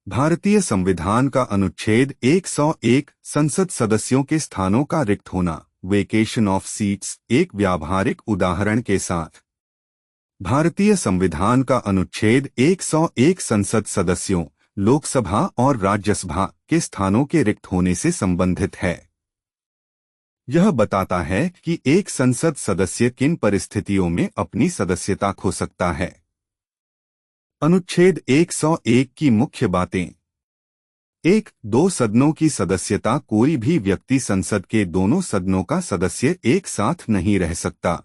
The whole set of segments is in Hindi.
भारतीय संविधान का अनुच्छेद 101 संसद सदस्यों के स्थानों का रिक्त होना, वेकेशन ऑफ सीट्स, एक व्यावहारिक उदाहरण के साथ। भारतीय संविधान का अनुच्छेद 101 संसद सदस्यों, लोकसभा और राज्यसभा के स्थानों के रिक्त होने से संबंधित है। यह बताता है कि एक संसद सदस्य किन परिस्थितियों में अपनी सदस्यता खो सकता है। अनुच्छेद 101 की मुख्य बातें। 1. दो सदनों की सदस्यता। कोई भी व्यक्ति संसद के दोनों सदनों का सदस्य एक साथ नहीं रह सकता।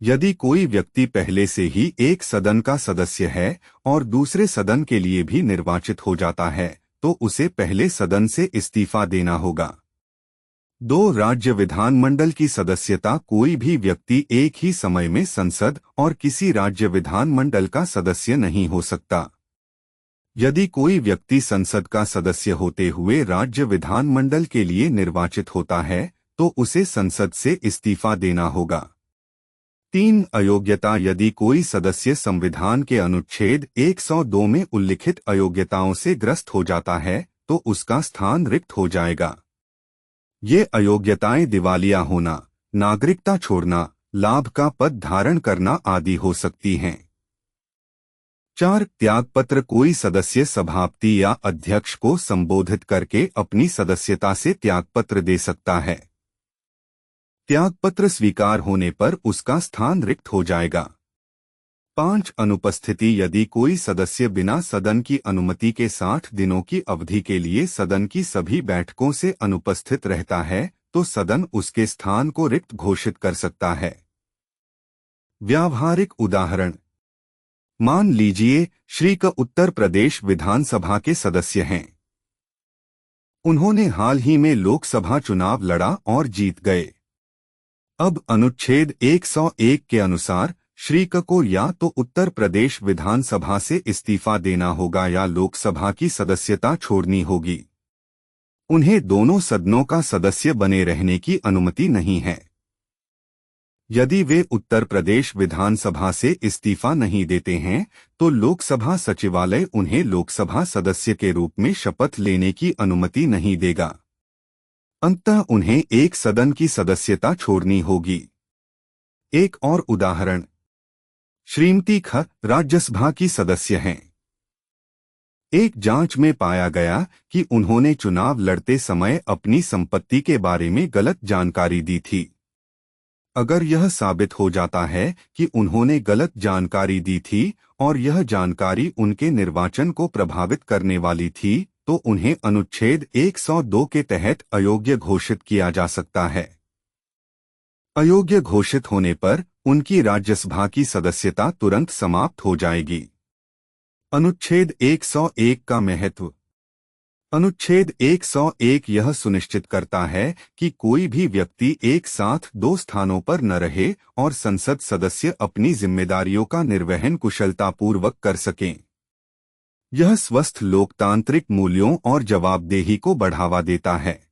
यदि कोई व्यक्ति पहले से ही एक सदन का सदस्य है और दूसरे सदन के लिए भी निर्वाचित हो जाता है, तो उसे पहले सदन से इस्तीफा देना होगा। 2. राज्य विधानमंडल की सदस्यता। कोई भी व्यक्ति एक ही समय में संसद और किसी राज्य विधानमंडल का सदस्य नहीं हो सकता। यदि कोई व्यक्ति संसद का सदस्य होते हुए राज्य विधानमंडल के लिए निर्वाचित होता है, तो उसे संसद से इस्तीफा देना होगा। 3. अयोग्यता। यदि कोई सदस्य संविधान के अनुच्छेद 102 में उल्लिखित अयोग्यताओं से ग्रस्त हो जाता है, तो उसका स्थान रिक्त हो जाएगा। ये अयोग्यताएं दिवालिया होना, नागरिकता छोड़ना, लाभ का पद धारण करना आदि हो सकती हैं। 4. त्यागपत्र। कोई सदस्य सभापति या अध्यक्ष को संबोधित करके अपनी सदस्यता से त्यागपत्र दे सकता है। त्यागपत्र स्वीकार होने पर उसका स्थान रिक्त हो जाएगा। 5. अनुपस्थिति। यदि कोई सदस्य बिना सदन की अनुमति के 60 दिनों की अवधि के लिए सदन की सभी बैठकों से अनुपस्थित रहता है, तो सदन उसके स्थान को रिक्त घोषित कर सकता है। व्यावहारिक उदाहरण। मान लीजिए श्री क उत्तर प्रदेश विधानसभा के सदस्य हैं। उन्होंने हाल ही में लोकसभा चुनाव लड़ा और जीत गए। अब अनुच्छेद 101 के अनुसार श्री क को या तो उत्तर प्रदेश विधानसभा से इस्तीफा देना होगा या लोकसभा की सदस्यता छोड़नी होगी। उन्हें दोनों सदनों का सदस्य बने रहने की अनुमति नहीं है। यदि वे उत्तर प्रदेश विधानसभा से इस्तीफा नहीं देते हैं, तो लोकसभा सचिवालय उन्हें लोकसभा सदस्य के रूप में शपथ लेने की अनुमति नहीं देगा। अंततः उन्हें एक सदन की सदस्यता छोड़नी होगी। एक और उदाहरण। श्रीमती ख राज्यसभा की सदस्य हैं। एक जांच में पाया गया कि उन्होंने चुनाव लड़ते समय अपनी संपत्ति के बारे में गलत जानकारी दी थी। अगर यह साबित हो जाता है कि उन्होंने गलत जानकारी दी थी और यह जानकारी उनके निर्वाचन को प्रभावित करने वाली थी, तो उन्हें अनुच्छेद 102 के तहत अयोग्य घोषित किया जा सकता है। अयोग्य घोषित होने पर उनकी राज्यसभा की सदस्यता तुरंत समाप्त हो जाएगी। अनुच्छेद 101 का महत्व। अनुच्छेद 101 यह सुनिश्चित करता है कि कोई भी व्यक्ति एक साथ दो स्थानों पर न रहे और संसद सदस्य अपनी जिम्मेदारियों का निर्वहन कुशलतापूर्वक कर सकें। यह स्वस्थ लोकतांत्रिक मूल्यों और जवाबदेही को बढ़ावा देता है।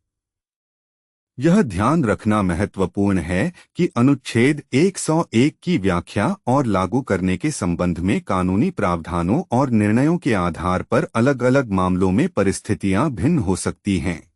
यह ध्यान रखना महत्वपूर्ण है कि अनुच्छेद 101 की व्याख्या और लागू करने के संबंध में कानूनी प्रावधानों और निर्णयों के आधार पर अलग-अलग मामलों में परिस्थितियां भिन्न हो सकती हैं।